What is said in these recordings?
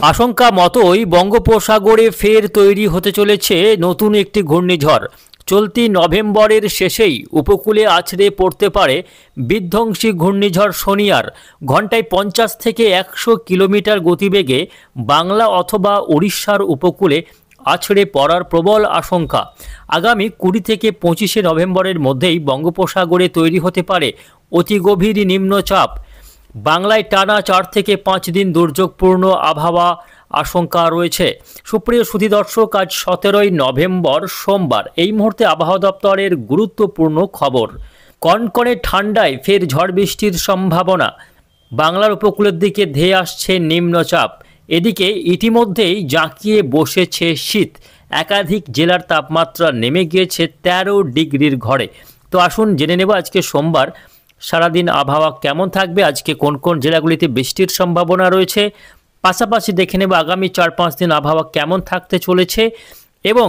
আশঙ্কা মতোই বঙ্গোপসাগরে ফের তৈরি হতে চলেছে নতুন একটি ঘূর্ণিঝড়। চলতি নভেম্বরের শেষেই উপকূলে আছড়ে পড়তে পারে বিধ্বংসী ঘূর্ণিঝড় সোনিয়ার। ঘন্টায় 50 থেকে 100 কিলোমিটার গতিবেগে বাংলা অথবা উড়িষ্যার উপকূলে আছড়ে পড়ার প্রবল আশঙ্কা। আগামী 20 থেকে 25 নভেম্বরের মধ্যেই বঙ্গোপসাগরে তৈরি হতে পারে অতি গভীর নিম্নচাপ। বাংলায় টানা 4 থেকে 5 দিন দুর্যোগপূর্ণ আবহাওয়া আশঙ্কা রয়েছে। সুপ্রিয় সুধী দর্শক, আজ 17 নভেম্বর সোমবার। এই মুহূর্তে আবহাওয়া দপ্তরের গুরুত্বপূর্ণ খবর। কনকনে ঠান্ডায় ফের ঝড় বৃষ্টির সম্ভাবনা। বাংলার উপকূলের দিকে ধেয়ে আসছে নিম্নচাপ। এদিকে ইতিমধ্যেই জাঁকিয়ে বসেছে শীত। একাধিক জেলার তাপমাত্রা নেমে গিয়েছে 13 ডিগ্রির ঘরে। তো আসুন জেনে নেব আজকে সোমবার সারাদিন আবহাওয়া কেমন থাকবে, আজকে কোন কোন জেলাগুলিতে বৃষ্টির সম্ভাবনা রয়েছে, পাশাপাশি দেখে নেব আগামী 4-5 দিন আবহাওয়া কেমন থাকতে চলেছে এবং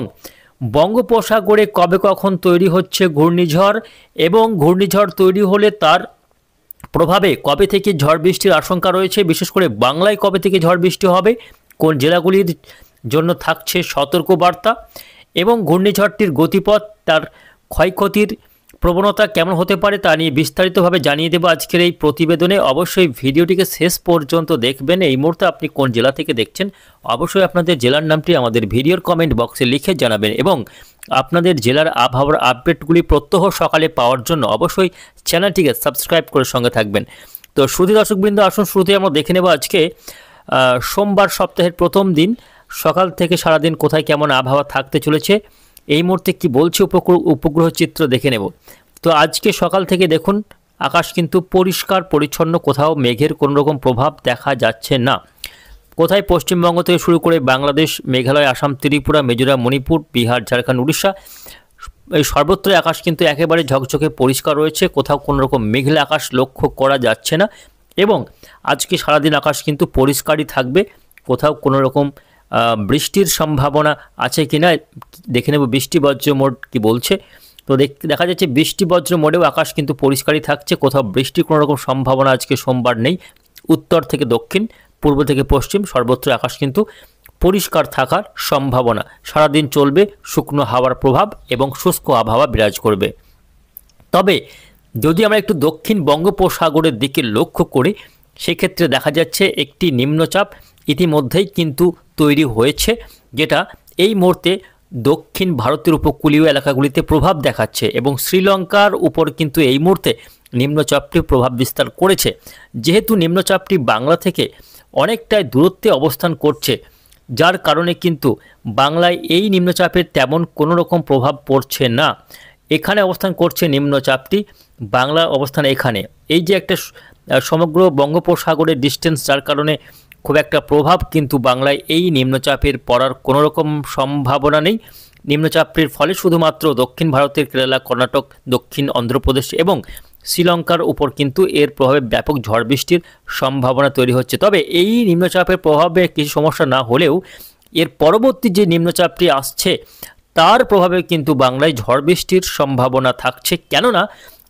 বঙ্গোপসাগরে কবে কখন তৈরি হচ্ছে ঘূর্ণিঝড় এবং ঘূর্ণিঝড় তৈরি হলে তার প্রভাবে কবে থেকে ঝড় বৃষ্টির আশঙ্কা রয়েছে, বিশেষ করে বাংলায় কবে থেকে ঝড় বৃষ্টি হবে, কোন জেলাগুলির জন্য থাকছে সতর্কবার্তা এবং ঘূর্ণিঝড়টির গতিপথ, তার ক্ষয়ক্ষতির প্রবণতা কেমন হতে পারে তা নিয়ে বিস্তারিতভাবে জানিয়ে দেব আজকের এই প্রতিবেদনে। অবশ্যই ভিডিওটিকে শেষ পর্যন্ত দেখবেন। এই মুহূর্তে আপনি কোন জেলা থেকে দেখছেন অবশ্যই আপনাদের জেলার নামটি আমাদের ভিডিওর কমেন্ট বক্সে লিখে জানাবেন এবং আপনাদের জেলার আবহাওয়ার আপডেটগুলি প্রত্যহ সকালে পাওয়ার জন্য অবশ্যই চ্যানেলটিকে সাবস্ক্রাইব করে সঙ্গে থাকবেন। তো সুধী দর্শকবৃন্দ, আসুন শুরুতে আমরা দেখে নেব আজকে সোমবার সপ্তাহের প্রথম দিন সকাল থেকে সারাদিন কোথায় কেমন আবহাওয়া থাকতে চলেছে। এই মুহূর্তে কি বলছে উপগ্রহ চিত্র দেখে নেব। তো আজকে সকাল থেকে দেখুন আকাশ কিন্তু পরিষ্কার পরিচ্ছন্ন, কোথাও মেঘের কোনো রকম প্রভাব দেখা যাচ্ছে না। কোথায় পশ্চিমবঙ্গ থেকে শুরু করে বাংলাদেশ, মেঘালয়, আসাম, ত্রিপুরা, মিজোরাম, মণিপুর, বিহার, ঝাড়খণ্ড, উড়িষ্যা, এই সর্বত্রই আকাশ কিন্তু একেবারে ঝকঝকে পরিষ্কার রয়েছে। কোথাও কোনো রকম মেঘলা আকাশ লক্ষ্য করা যাচ্ছে না এবং আজকে সারাদিন আকাশ কিন্তু পরিষ্কারই থাকবে। কোথাও কোনো রকম বৃষ্টির সম্ভাবনা আছে কি না দেখে নেব। বৃষ্টি বজ্র মোড কি বলছে। তো দেখা যাচ্ছে বৃষ্টি বজ্র মোডেও আকাশ কিন্তু পরিষ্কারই থাকছে। কোথাও বৃষ্টির কোনো রকম সম্ভাবনা আজকে সোমবার নেই। উত্তর থেকে দক্ষিণ, পূর্ব থেকে পশ্চিম সর্বত্র আকাশ কিন্তু পরিষ্কার থাকার সম্ভাবনা। সারাদিন চলবে শুকনো হাওয়ার প্রভাব এবং শুষ্ক আবহাওয়া বিরাজ করবে। তবে যদি আমরা একটু দক্ষিণ বঙ্গোপসাগরের দিকে লক্ষ্য করি সেক্ষেত্রে দেখা যাচ্ছে একটি নিম্নচাপ ইতিমধ্যেই কিন্তু তৈরি হয়েছে, যেটা এই মুহূর্তে দক্ষিণ ভারতের উপকূলীয় এলাকাগুলিতে প্রভাব দেখাচ্ছে এবং শ্রীলঙ্কার উপর কিন্তু এই মুহূর্তে নিম্নচাপটি প্রভাব বিস্তার করেছে। যেহেতু নিম্নচাপটি বাংলা থেকে অনেকটাই দূরত্বে অবস্থান করছে, যার কারণে কিন্তু বাংলায় এই নিম্নচাপের তেমন কোনো রকম প্রভাব পড়ছে না। এখানে অবস্থান করছে নিম্নচাপটি, বাংলার অবস্থান এখানে। এই যে একটা সমগ্র বঙ্গোপসাগরের ডিস্টেন্স, যার কারণে খুব একটা প্রভাব কিন্তু বাংলায় এই নিম্নচাপের পড়ার কোনো রকম সম্ভাবনা নেই। নিম্নচাপটির ফলে শুধুমাত্র দক্ষিণ ভারতের কেরালা, কর্ণাটক, দক্ষিণ অন্ধ্রপ্রদেশ এবং শ্রীলঙ্কার উপর কিন্তু এর প্রভাবে ব্যাপক ঝড় বৃষ্টির সম্ভাবনা তৈরি হচ্ছে। তবে এই নিম্নচাপের প্রভাবে কিছু সমস্যা না হলেও এর পরবর্তী যে নিম্নচাপটি আসছে তার প্রভাবে কিন্তু বাংলায় ঝড় বৃষ্টির সম্ভাবনা থাকছে, কেননা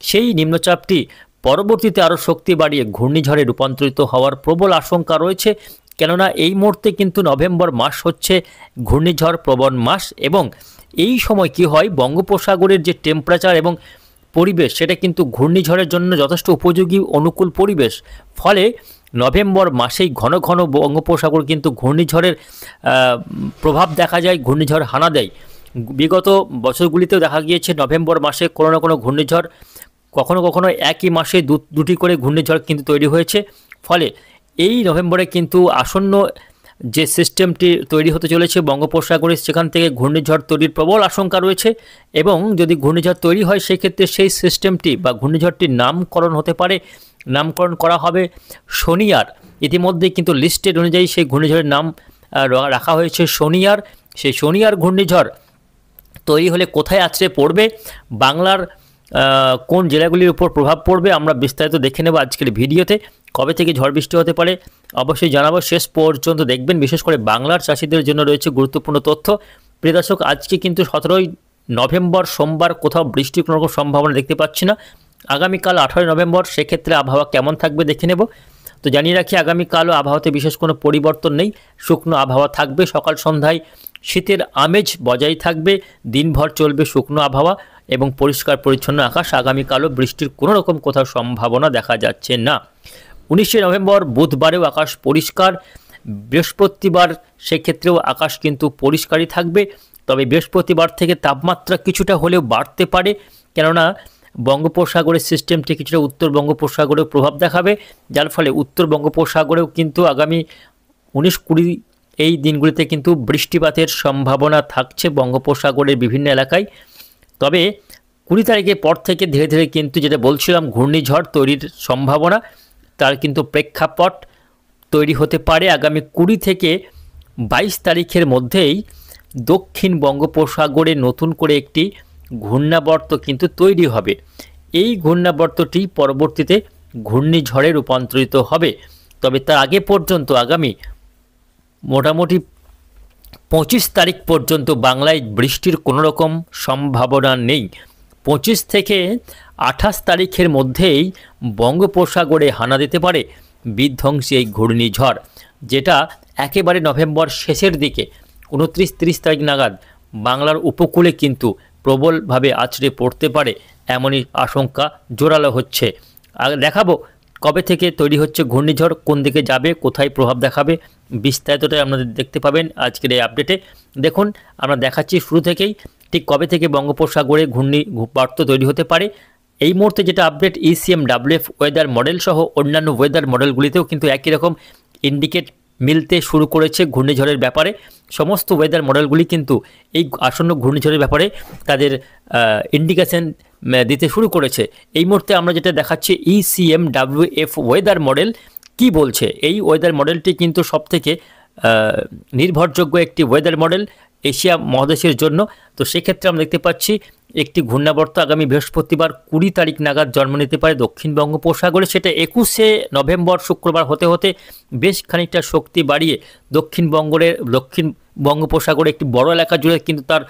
সেই নিম্নচাপটি পরবর্তীতে আরও শক্তি বাড়িয়ে ঘূর্ণিঝড়ে রূপান্তরিত হওয়ার প্রবল আশঙ্কা রয়েছে। কেননা এই মুহূর্তে কিন্তু নভেম্বর মাস হচ্ছে ঘূর্ণিঝড় প্রবণ মাস এবং এই সময় কি হয়, বঙ্গোপসাগরের যে টেম্পারেচার এবং পরিবেশ সেটা কিন্তু ঘূর্ণিঝড়ের জন্য যথেষ্ট উপযোগী অনুকূল পরিবেশ। ফলে নভেম্বর মাসেই ঘন ঘন বঙ্গোপসাগর কিন্তু ঘূর্ণিঝড়ের প্রভাব দেখা যায়, ঘূর্ণিঝড় হানা দেয়। বিগত বছরগুলিতেও দেখা গিয়েছে নভেম্বর মাসে কোনো না কোনো ঘূর্ণিঝড়, কখনো কখনো একই মাসে দুটি করে ঘূর্ণিঝড় কিন্তু তৈরি হয়েছে। ফলে এই নভেম্বরে কিন্তু আসন্ন যে সিস্টেমটি তৈরি হতে চলেছে বঙ্গোপসাগরে, সেখান থেকে ঘূর্ণিঝড় তৈরির প্রবল আশঙ্কা রয়েছে এবং যদি ঘূর্ণিঝড় তৈরি হয় সেক্ষেত্রে সেই সিস্টেমটি বা ঘূর্ণিঝড়টির নামকরণ হতে পারে, নামকরণ করা হবে সোনিয়ার। ইতিমধ্যে কিন্তু লিস্টেড অনুযায়ী সেই ঘূর্ণিঝড়ের নাম রাখা হয়েছে সোনিয়ার। সেই সোনিয়ার ঘূর্ণিঝড় তৈরি হলে কোথায় আছড়ে পড়বে, বাংলার কোন জেলাগুলির উপর প্রভাব পড়বে আমরা বিস্তারিত দেখে নেব আজকের ভিডিওতে। কবে থেকে ঝড় বৃষ্টি হতে পারে অবশ্যই জানাবো, শেষ পর্যন্ত দেখবেন। বিশেষ করে বাংলার চাষিদের জন্য রয়েছে গুরুত্বপূর্ণ তথ্য। প্রিয় দর্শক, আজকে কিন্তু 17 নভেম্বর সোমবার, কোথাও বৃষ্টির কোনো রকম সম্ভাবনা দেখতে পাচ্ছি না। আগামীকাল 18 নভেম্বর, সেক্ষেত্রে আবহাওয়া কেমন থাকবে দেখে নেব। তো জানিয়ে রাখি আগামীকালও আবহাওয়াতে বিশেষ কোনো পরিবর্তন নেই, শুকনো আবহাওয়া থাকবে। সকাল সন্ধ্যায় শীতের আমেজ বজায় থাকবে, দিনভর চলবে শুকনো আবহাওয়া এবং পরিষ্কার পরিচ্ছন্ন আকাশ। আগামীকালও বৃষ্টির কোনো রকম কোথাও সম্ভাবনা দেখা যাচ্ছে না। 19শে নভেম্বর বুধবারেও আকাশ পরিষ্কার, বৃহস্পতিবার সেক্ষেত্রেও আকাশ কিন্তু পরিষ্কারই থাকবে। তবে বৃহস্পতিবার থেকে তাপমাত্রা কিছুটা হলেও বাড়তে পারে, কেননা বঙ্গোপসাগরের সিস্টেমটি কিছুটা উত্তর বঙ্গোপসাগরেও প্রভাব দেখাবে, যার ফলে উত্তর বঙ্গোপসাগরেও কিন্তু আগামী 19-20 এই দিনগুলিতে কিন্তু বৃষ্টিপাতের সম্ভাবনা থাকছে বঙ্গোপসাগরের বিভিন্ন এলাকায়। তবে 20 তারিখের পর থেকে ধীরে ধীরে কিন্তু যেটা বলছিলাম ঘূর্ণিঝড় তৈরির সম্ভাবনা, তার কিন্তু প্রেক্ষাপট তৈরি হতে পারে। আগামী 20 থেকে 22 তারিখের মধ্যেই দক্ষিণ বঙ্গোপসাগরে নতুন করে একটি ঘূর্ণাবর্ত কিন্তু তৈরি হবে। এই ঘূর্ণাবর্তটি পরবর্তীতে ঘূর্ণিঝড়ে রূপান্তরিত হবে। তবে তার আগে পর্যন্ত আগামী মোটামুটি 25 তারিখ পর্যন্ত বাংলায় বৃষ্টির কোনো রকম সম্ভাবনা নেই। 25 থেকে 28 তারিখের মধ্যেই বঙ্গোপসাগরে হানা দিতে পারে বিধ্বংসী এই ঘূর্ণিঝড়, যেটা একেবারে নভেম্বর শেষের দিকে 29-30 তারিখ নাগাদ বাংলার উপকূলে কিন্তু প্রবলভাবে আছড়ে পড়তে পারে, এমনই আশঙ্কা জোরালো হচ্ছে। আর দেখাবো কবে থেকে তৈরি হচ্ছে ঘূর্ণিঝড়, কোন দিকে যাবে, কোথায় প্রভাব দেখাবে, বিস্তারিতটাই আপনাদের দেখতে পাবেন আজকের এই আপডেটে। দেখুন আমরা দেখাচ্ছি শুরু থেকেই ঠিক কবে থেকে বঙ্গোপসাগরে ঘূর্ণিবর্ত তৈরি হতে পারে। এই মুহূর্তে যেটা আপডেট, ECMWF ওয়েদার মডেল সহ অন্যান্য ওয়েদার মডেলগুলিতেও কিন্তু একই রকম ইন্ডিকেট মিলতে শুরু করেছে ঘূর্ণিঝড়ের ব্যাপারে। সমস্ত ওয়েদার মডেলগুলি কিন্তু এই আসন্ন ঘূর্ণিঝড়ের ব্যাপারে তাদের ইন্ডিকেশন দিতে শুরু করেছে। এই মুহূর্তে আমরা যেটা দেখাচ্ছি ECMWF ওয়েদার মডেল কি বলছে। এই ওয়েদার মডেলটি কিন্তু সবথেকে নির্ভরযোগ্য একটি ওয়েদার মডেল এশিয়া মহাদেশের জন্য। তো সেক্ষেত্রে আমরা দেখতে পাচ্ছি একটি ঘূর্ণাবর্ত আগামী বৃহস্পতিবার 20 তারিখ নাগাদ জন্ম নিতে পারে দক্ষিণ বঙ্গোপসাগরে। সেটা 21শে নভেম্বর শুক্রবার হতে হতে বেশ খানিকটা শক্তি বাড়িয়ে দক্ষিণ বঙ্গোপসাগরে একটি বড় এলাকা জুড়ে কিন্তু তার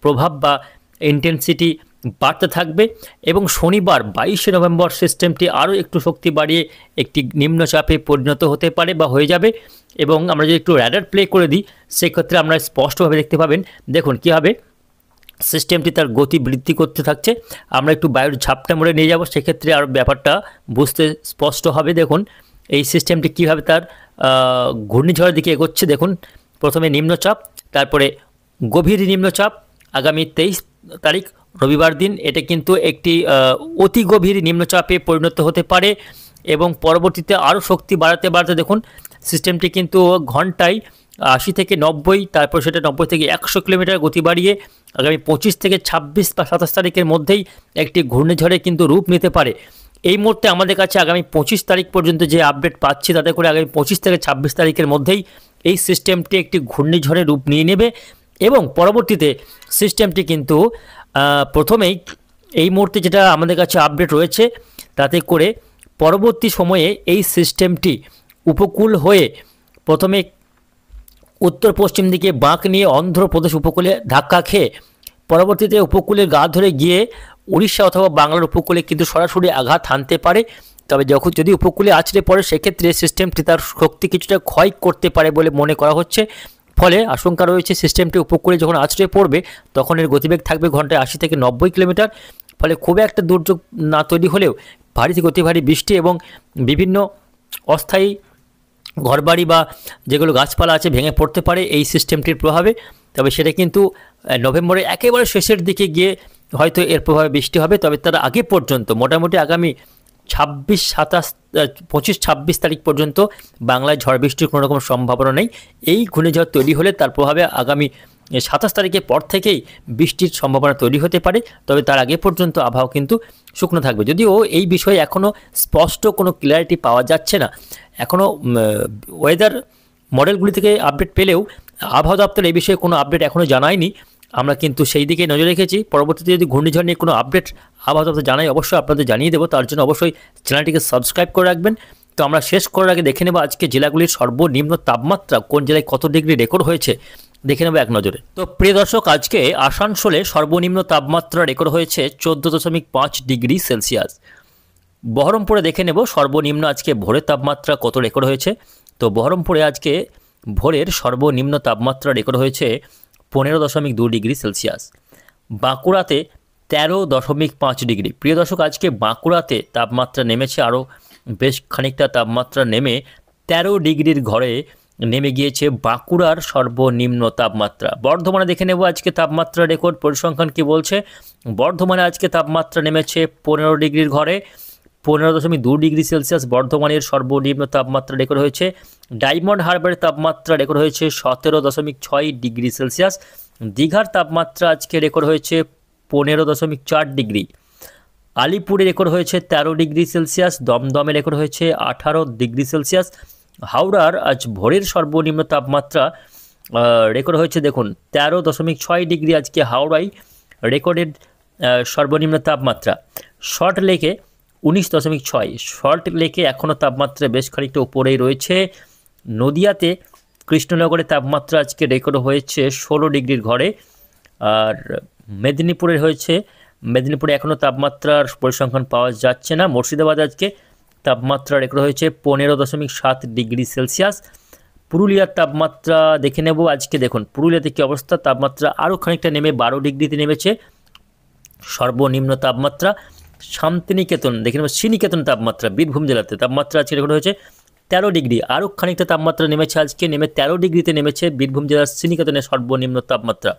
প্রভাব বা ইন্টেন্সিটি বাড়তে থাকবে। এবং শনিবার 22শে নভেম্বর সিস্টেমটি আরও একটু শক্তি বাড়িয়ে একটি নিম্নচাপে পরিণত হতে পারে বা হয়ে যাবে। এবং আমরা যদি একটু র্যাডার প্লে করে দিই সেক্ষেত্রে আমরা স্পষ্টভাবে দেখতে পাবেন, দেখুন কীভাবে সিস্টেমটি তার গতি বৃদ্ধি করতে থাকছে। আমরা একটু বায়ুর ঝাপটা মোড়ে নিয়ে যাব, সেক্ষেত্রে আর ব্যাপারটা বুঝতে স্পষ্ট হবে। দেখুন এই সিস্টেমটি কীভাবে তার ঘূর্ণিঝড়ের দিকে এগোচ্ছে। দেখুন প্রথমে নিম্নচাপ, তারপরে গভীর নিম্নচাপ। আগামী 23 তারিখ রবিবার দিন এটা কিন্তু একটি অতি গভীর নিম্নচাপে পরিণত হতে পারে এবং পরবর্তীতে আরও শক্তি বাড়াতে বাড়াতে দেখুন সিস্টেমটি কিন্তু ঘন্টায় 80 থেকে 90, তারপর সেটা 90 থেকে 100 কিলোমিটার গতি বাড়িয়ে আগামী 25 থেকে 26 বা 27 তারিখের মধ্যেই একটি ঘূর্ণিঝড়ে কিন্তু রূপ নিতে পারে। এই মুহূর্তে আমাদের কাছে আগামী 25 তারিখ পর্যন্ত যে আপডেট পাচ্ছি তাতে করে আগামী 25 থেকে 26 তারিখের মধ্যেই এই সিস্টেমটি একটি ঘূর্ণিঝড়ে রূপ নিয়ে নেবে এবং পরবর্তীতে সিস্টেমটি কিন্তু প্রথমেই এই মুহূর্তে যেটা আমাদের কাছে আপডেট রয়েছে তাতে করে পরবর্তী সময়ে এই সিস্টেমটি উপকূল হয়ে প্রথমে উত্তর পশ্চিম দিকে বাঁক নিয়ে অন্ধ্রপ্রদেশ উপকূলে ধাক্কা খেয়ে পরবর্তীতে উপকূলে গা ধরে গিয়ে উড়িষ্যা অথবা বাংলার উপকূলে কিন্তু সরাসরি আঘাত হানতে পারে। তবে যদি উপকূলে আছড়ে পড়ে সেক্ষেত্রে সিস্টেমটি তার শক্তি কিছুটা ক্ষয় করতে পারে বলে মনে করা হচ্ছে। ফলে আশঙ্কা রয়েছে সিস্টেমটি উপকূলে যখন আছড়ে পড়বে তখন এর গতিবেগ থাকবে ঘন্টায় 80 থেকে 90 কিলোমিটার। ফলে খুব একটা দুর্যোগ না তৈরি হলেও ভারী থেকে অতি ভারী বৃষ্টি এবং বিভিন্ন অস্থায়ী ঘরবাড়ি বা যেগুলো গাছপালা আছে ভেঙে পড়তে পারে এই সিস্টেমটির প্রভাবে। তবে সেটা কিন্তু নভেম্বরের একেবারে শেষের দিকে গিয়ে হয়তো এর প্রভাবে বৃষ্টি হবে। তবে তার আগে পর্যন্ত মোটামুটি আগামী 25-26 তারিখ পর্যন্ত বাংলায় ঝড় বৃষ্টির কোনো রকম সম্ভাবনা নেই। এই ঘূর্ণিঝড় তৈরি হলে তার প্রভাবে আগামী 27 তারিখের পর থেকেই বৃষ্টির সম্ভাবনা তৈরি হতে পারে। তবে তার আগে পর্যন্ত আবহাওয়া কিন্তু শুকনো থাকবে। যদিও এই বিষয়ে এখনও স্পষ্ট কোনো ক্লিয়ারিটি পাওয়া যাচ্ছে না, এখনও ওয়েদার মডেলগুলি থেকে আপডেট পেলেও আবহাওয়া দপ্তর এই বিষয়ে কোনো আপডেট এখনও জানায়নি। আমরা কিন্তু সেই দিকে নজর রেখেছি। পরবর্তীতে যদি ঘূর্ণিঝড় নিয়ে কোনো আপডেট আবহাওয়া দপ্তর জানাই অবশ্যই আপনাদের জানিয়ে দেবো। তার জন্য অবশ্যই চ্যানেলটিকে সাবস্ক্রাইব করে রাখবেন। তো আমরা শেষ করার আগে দেখে নেব আজকে জেলাগুলির সর্বনিম্ন তাপমাত্রা কোন জেলায় কত ডিগ্রি রেকর্ড হয়েছে, দেখে নেব এক নজরে। তো প্রিয় দর্শক, আজকে আসানসোলে সর্বনিম্ন তাপমাত্রা রেকর্ড হয়েছে 14.5 ডিগ্রি সেলসিয়াস। বহরমপুরে দেখে নেব সর্বনিম্ন আজকে ভোরের তাপমাত্রা কত রেকর্ড হয়েছে। তো বহরমপুরে আজকে ভোরের সর্বনিম্ন তাপমাত্রা রেকর্ড হয়েছে 15.2 ডিগ্রি সেলসিয়াস। বাঁকুড়াতে 13.5 ডিগ্রি। প্রিয় দর্শক, আজকে বাঁকুড়াতে তাপমাত্রা নেমেছে আরও বেশ খানিকটা তাপমাত্রা নেমে 13 ডিগ্রির ঘরে নেমে গিয়েছে বাঁকুড়ার সর্বনিম্ন তাপমাত্রা। বর্ধমানে দেখে নেব আজকে তাপমাত্রা রেকর্ড পরিসংখ্যান কি বলছে। বর্ধমানে আজকে তাপমাত্রা নেমেছে 15 ডিগ্রির ঘরে, 15.2 ডিগ্রি সেলসিয়াস বর্ধমানের সর্বনিম্ন তাপমাত্রা রেকর্ড হয়েছে। ডায়মন্ড হারবারের তাপমাত্রা রেকর্ড হয়েছে 17.6 ডিগ্রি সেলসিয়াস। দীঘার তাপমাত্রা আজকে রেকর্ড হয়েছে 15.4 ডিগ্রি। আলিপুরে রেকর্ড হয়েছে 13 ডিগ্রি সেলসিয়াস। দমদমে রেকর্ড হয়েছে 18 ডিগ্রি সেলসিয়াস। হাওড়ার আজ ভোরের সর্বনিম্ন তাপমাত্রা রেকর্ড হয়েছে দেখুন 13.6 ডিগ্রি আজকে হাওড়ায় রেকর্ডেড সর্বনিম্ন তাপমাত্রা। সল্ট লেকে 19.6। সল্ট লেকে এখনও তাপমাত্রা বেশ খানিকটা উপরেই রয়েছে। নদিয়াতে কৃষ্ণনগরে তাপমাত্রা আজকে রেকর্ড হয়েছে 16 ডিগ্রির ঘরে। আর মেদিনীপুরে এখনও তাপমাত্রার পরিসংখ্যান পাওয়া যাচ্ছে না। মুর্শিদাবাদ আজকে তাপমাত্রা রেকর্ড হয়েছে 15.7 ডিগ্রি সেলসিয়াস। পুরুলিয়ার তাপমাত্রা দেখে নেব আজকে। দেখুন পুরুলিয়াতে কী অবস্থা, তাপমাত্রা আরও খানিকটা নেমে 12 ডিগ্রিতে নেমেছে সর্বনিম্ন তাপমাত্রা। শান্তিনিকেতন দেখে নেব, শ্রীনিকেতন তাপমাত্রা বীরভূম জেলাতে তাপমাত্রা আজকে রেকর্ড হয়েছে 13 ডিগ্রি। আরও খানিকটা তাপমাত্রা নেমেছে আজকে, নেমে 13 ডিগ্রিতে নেমেছে বীরভূম জেলার শ্রীনিকেতনের সর্বনিম্ন তাপমাত্রা।